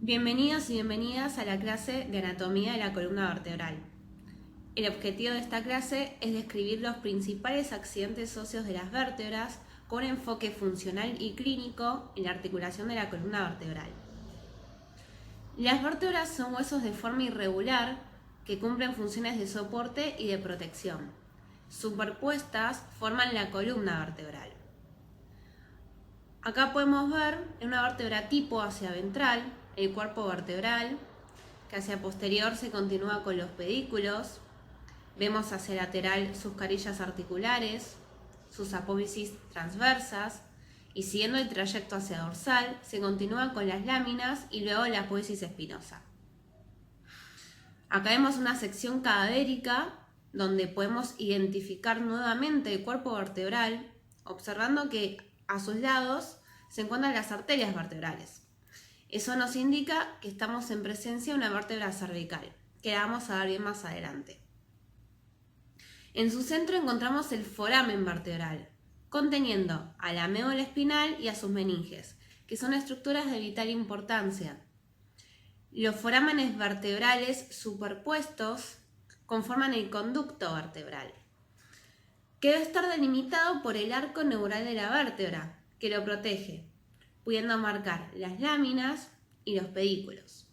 Bienvenidos y bienvenidas a la clase de anatomía de la columna vertebral. El objetivo de esta clase es describir los principales accidentes óseos de las vértebras con un enfoque funcional y clínico en la articulación de la columna vertebral. Las vértebras son huesos de forma irregular que cumplen funciones de soporte y de protección. Superpuestas forman la columna vertebral. Acá podemos ver en una vértebra tipo hacia ventral el cuerpo vertebral, que hacia posterior se continúa con los pedículos. Vemos hacia lateral sus carillas articulares, sus apófisis transversas, y siguiendo el trayecto hacia dorsal se continúa con las láminas y luego la apófisis espinosa. Acá vemos una sección cadavérica donde podemos identificar nuevamente el cuerpo vertebral, observando que a sus lados se encuentran las arterias vertebrales. Eso nos indica que estamos en presencia de una vértebra cervical, que la vamos a ver bien más adelante. En su centro encontramos el foramen vertebral, conteniendo a la médula espinal y a sus meninges, que son estructuras de vital importancia. Los forámenes vertebrales superpuestos conforman el conducto vertebral, que debe estar delimitado por el arco neural de la vértebra, que lo protege, pudiendo marcar las láminas y los pedículos.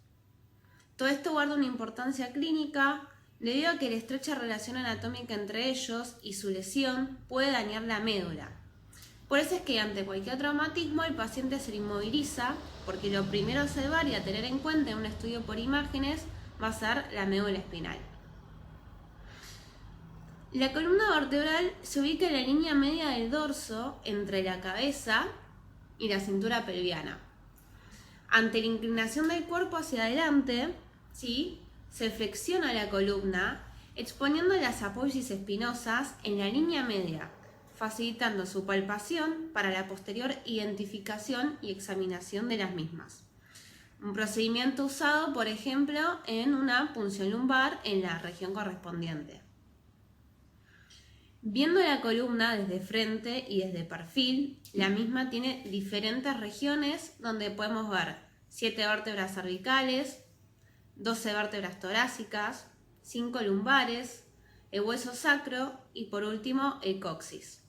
Todo esto guarda una importancia clínica debido a que la estrecha relación anatómica entre ellos y su lesión puede dañar la médula. Por eso es que ante cualquier traumatismo el paciente se inmoviliza, porque lo primero a observar y a tener en cuenta en un estudio por imágenes va a ser la médula espinal. La columna vertebral se ubica en la línea media del dorso entre la cabeza y la cintura pelviana. Ante la inclinación del cuerpo hacia adelante, ¿sí?, se flexiona la columna exponiendo las apófisis espinosas en la línea media, facilitando su palpación para la posterior identificación y examinación de las mismas. Un procedimiento usado, por ejemplo, en una punción lumbar en la región correspondiente. Viendo la columna desde frente y desde perfil, la misma tiene diferentes regiones donde podemos ver 7 vértebras cervicales, 12 vértebras torácicas, 5 lumbares, el hueso sacro y por último el coxis.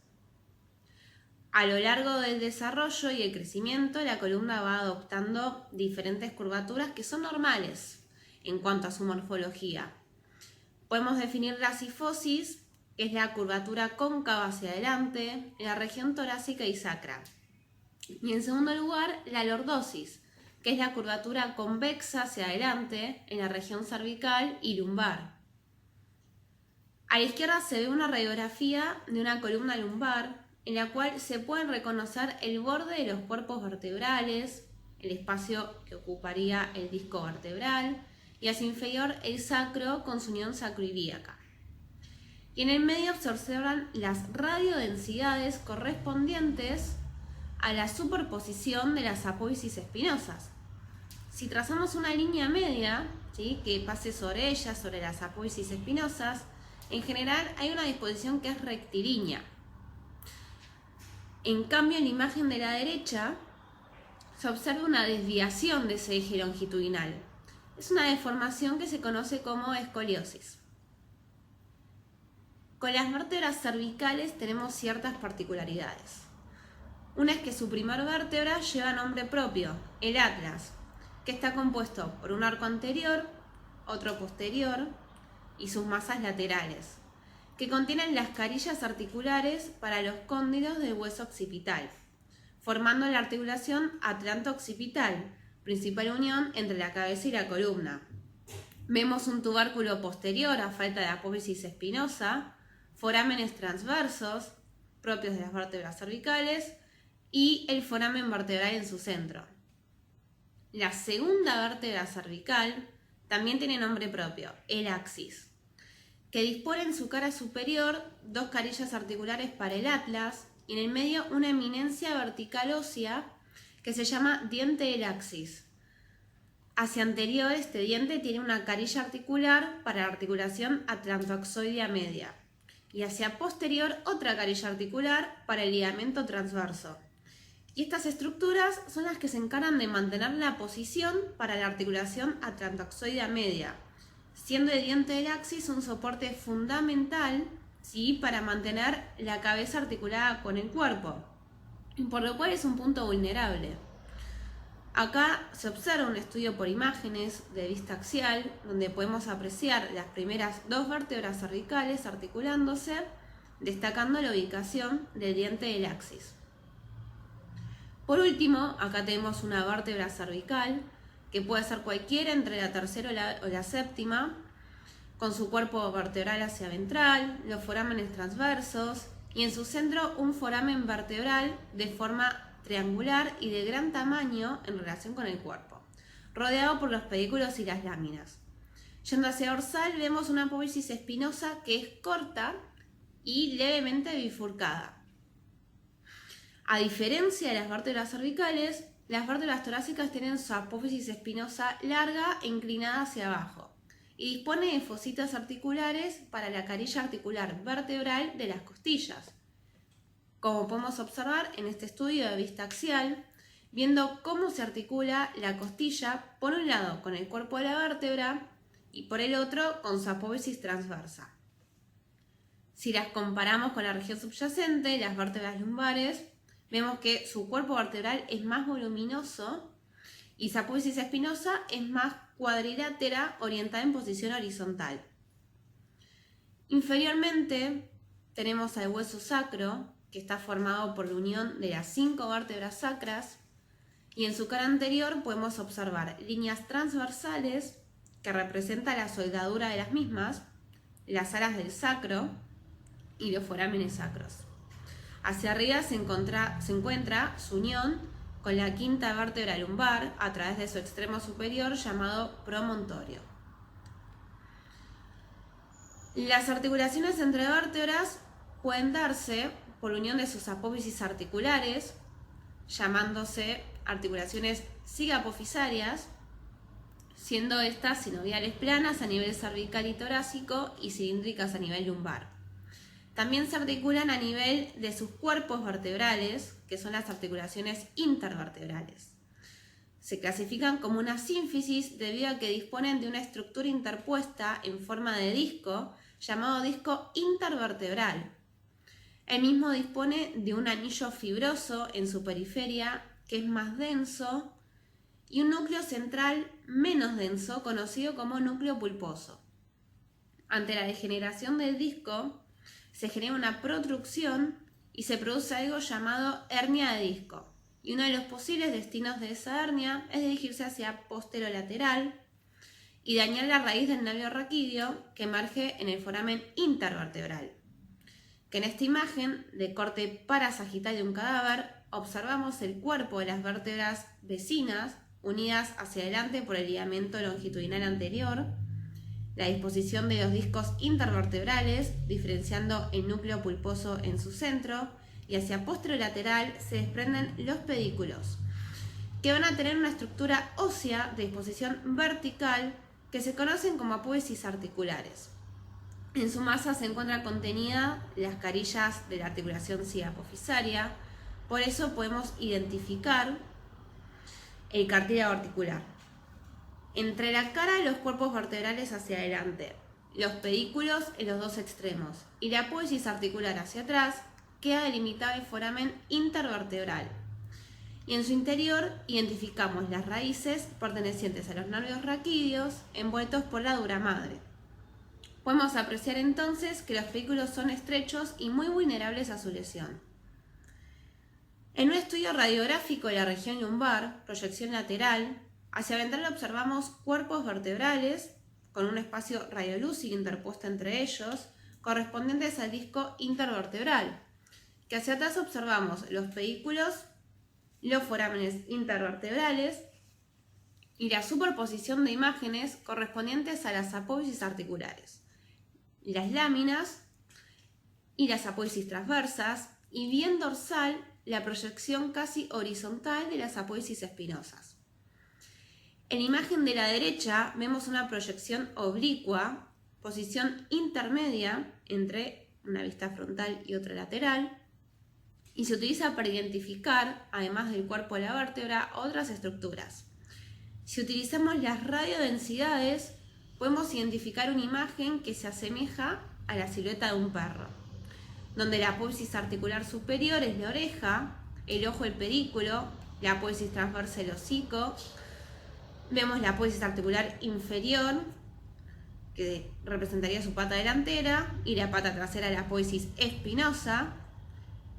A lo largo del desarrollo y el crecimiento, la columna va adoptando diferentes curvaturas que son normales en cuanto a su morfología. Podemos definir la cifosis, que es la curvatura cóncava hacia adelante en la región torácica y sacra. Y en segundo lugar, la lordosis, que es la curvatura convexa hacia adelante en la región cervical y lumbar. A la izquierda se ve una radiografía de una columna lumbar en la cual se pueden reconocer el borde de los cuerpos vertebrales, el espacio que ocuparía el disco vertebral y hacia inferior el sacro con su unión sacroilíaca. Y en el medio se observan las radiodensidades correspondientes a la superposición de las apófisis espinosas. Si trazamos una línea media, ¿sí?, que pase sobre ellas, sobre las apófisis espinosas, en general hay una disposición que es rectilínea. En cambio, en la imagen de la derecha se observa una desviación de ese eje longitudinal. Es una deformación que se conoce como escoliosis. Con las vértebras cervicales tenemos ciertas particularidades. Una es que su primer vértebra lleva nombre propio, el atlas, que está compuesto por un arco anterior, otro posterior y sus masas laterales, que contienen las carillas articulares para los cóndilos del hueso occipital, formando la articulación atlanto-occipital, principal unión entre la cabeza y la columna. Vemos un tubérculo posterior a falta de apófisis espinosa, forámenes transversos, propios de las vértebras cervicales, y el foramen vertebral en su centro. La segunda vértebra cervical también tiene nombre propio, el axis, que dispone en su cara superior 2 carillas articulares para el atlas y en el medio una eminencia vertical ósea que se llama diente del axis. Hacia anterior, este diente tiene una carilla articular para la articulación atlantoaxoidea media y hacia posterior otra carilla articular para el ligamento transverso. Y estas estructuras son las que se encargan de mantener la posición para la articulación atlantoxoidea media, siendo el diente del axis un soporte fundamental, ¿sí?, para mantener la cabeza articulada con el cuerpo, por lo cual es un punto vulnerable. Acá se observa un estudio por imágenes de vista axial, donde podemos apreciar las primeras 2 vértebras cervicales articulándose, destacando la ubicación del diente del axis. Por último, acá tenemos una vértebra cervical, que puede ser cualquiera entre la tercera o la séptima, con su cuerpo vertebral hacia ventral, los forámenes transversos y en su centro un foramen vertebral de forma triangular y de gran tamaño en relación con el cuerpo, rodeado por los pedículos y las láminas. Yendo hacia dorsal vemos una apófisis espinosa que es corta y levemente bifurcada. A diferencia de las vértebras cervicales, las vértebras torácicas tienen su apófisis espinosa larga e inclinada hacia abajo y dispone de fositas articulares para la carilla articular vertebral de las costillas, como podemos observar en este estudio de vista axial, viendo cómo se articula la costilla por un lado con el cuerpo de la vértebra y por el otro con su apófisis transversa. Si las comparamos con la región subyacente, las vértebras lumbares, vemos que su cuerpo vertebral es más voluminoso y su apófisis espinosa es más cuadrilátera, orientada en posición horizontal. Inferiormente tenemos al hueso sacro, que está formado por la unión de las 5 vértebras sacras, y en su cara anterior podemos observar líneas transversales que representan la soldadura de las mismas, las alas del sacro y los forámenes sacros. Hacia arriba se encuentra su unión con la 5ª vértebra lumbar a través de su extremo superior llamado promontorio. Las articulaciones entre vértebras pueden darse por unión de sus apófisis articulares, llamándose articulaciones sigapofisarias, siendo estas sinoviales planas a nivel cervical y torácico y cilíndricas a nivel lumbar. También se articulan a nivel de sus cuerpos vertebrales, que son las articulaciones intervertebrales. Se clasifican como una sínfisis debido a que disponen de una estructura interpuesta en forma de disco, llamado disco intervertebral. El mismo dispone de un anillo fibroso en su periferia, que es más denso, y un núcleo central menos denso, conocido como núcleo pulposo. Ante la degeneración del disco, se genera una protrusión y se produce algo llamado hernia de disco. Y uno de los posibles destinos de esa hernia es dirigirse hacia posterolateral y dañar la raíz del nervio raquídeo que emerge en el foramen intervertebral. Que en esta imagen de corte parasagital de un cadáver observamos el cuerpo de las vértebras vecinas unidas hacia adelante por el ligamento longitudinal anterior, la disposición de los discos intervertebrales, diferenciando el núcleo pulposo en su centro, y hacia posterolateral se desprenden los pedículos, que van a tener una estructura ósea de disposición vertical que se conocen como apófisis articulares. En su masa se encuentra contenida las carillas de la articulación sigapofisaria, por eso podemos identificar el cartílago articular. Entre la cara y los cuerpos vertebrales hacia adelante, los pedículos en los dos extremos y la apófisis articular hacia atrás, queda delimitado el foramen intervertebral. Y en su interior identificamos las raíces pertenecientes a los nervios raquídeos envueltos por la dura madre. Podemos apreciar entonces que los pedículos son estrechos y muy vulnerables a su lesión. En un estudio radiográfico de la región lumbar, proyección lateral, hacia ventral observamos cuerpos vertebrales con un espacio radiolúcido interpuesto entre ellos, correspondientes al disco intervertebral, que hacia atrás observamos los pedículos, los forámenes intervertebrales y la superposición de imágenes correspondientes a las apófisis articulares, las láminas y las apófisis transversas, y bien dorsal la proyección casi horizontal de las apófisis espinosas. En la imagen de la derecha vemos una proyección oblicua, posición intermedia entre una vista frontal y otra lateral, y se utiliza para identificar, además del cuerpo de la vértebra, otras estructuras. Si utilizamos las radiodensidades, podemos identificar una imagen que se asemeja a la silueta de un perro, donde la apófisis articular superior es la oreja, el ojo el pedículo, la apófisis transversa el hocico, vemos la apófisis articular inferior, que representaría su pata delantera, y la pata trasera la apófisis espinosa,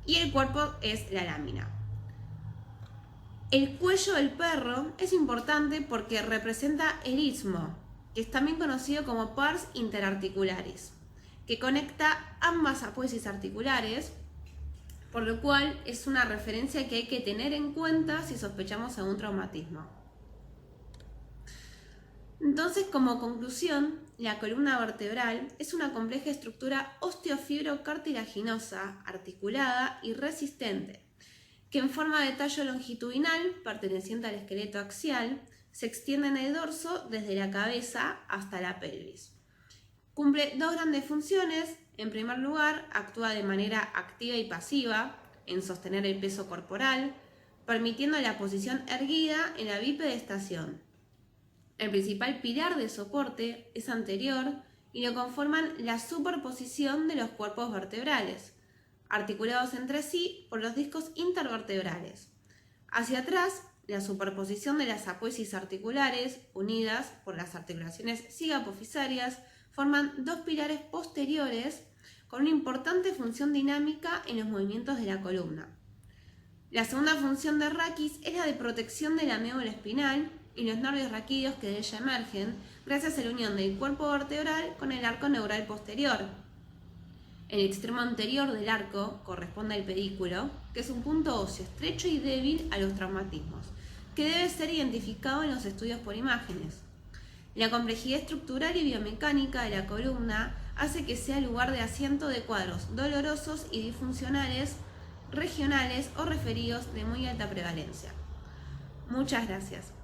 y el cuerpo es la lámina. El cuello del perro es importante porque representa el istmo, que es también conocido como pars interarticularis, que conecta ambas apófisis articulares, por lo cual es una referencia que hay que tener en cuenta si sospechamos algún traumatismo. Entonces, como conclusión, la columna vertebral es una compleja estructura osteofibrocartilaginosa, articulada y resistente, que en forma de tallo longitudinal, perteneciente al esqueleto axial, se extiende en el dorso desde la cabeza hasta la pelvis. Cumple dos grandes funciones. En primer lugar, actúa de manera activa y pasiva en sostener el peso corporal, permitiendo la posición erguida en la bipedestación. El principal pilar de soporte es anterior y lo conforman la superposición de los cuerpos vertebrales, articulados entre sí por los discos intervertebrales. Hacia atrás, la superposición de las apófisis articulares, unidas por las articulaciones sigapofisarias, forman dos pilares posteriores con una importante función dinámica en los movimientos de la columna. La segunda función de raquis es la de protección de la médula espinal y los nervios raquídeos que de ella emergen gracias a la unión del cuerpo vertebral con el arco neural posterior. El extremo anterior del arco corresponde al pedículo, que es un punto óseo estrecho y débil a los traumatismos, que debe ser identificado en los estudios por imágenes. La complejidad estructural y biomecánica de la columna hace que sea lugar de asiento de cuadros dolorosos y disfuncionales, regionales o referidos de muy alta prevalencia. Muchas gracias.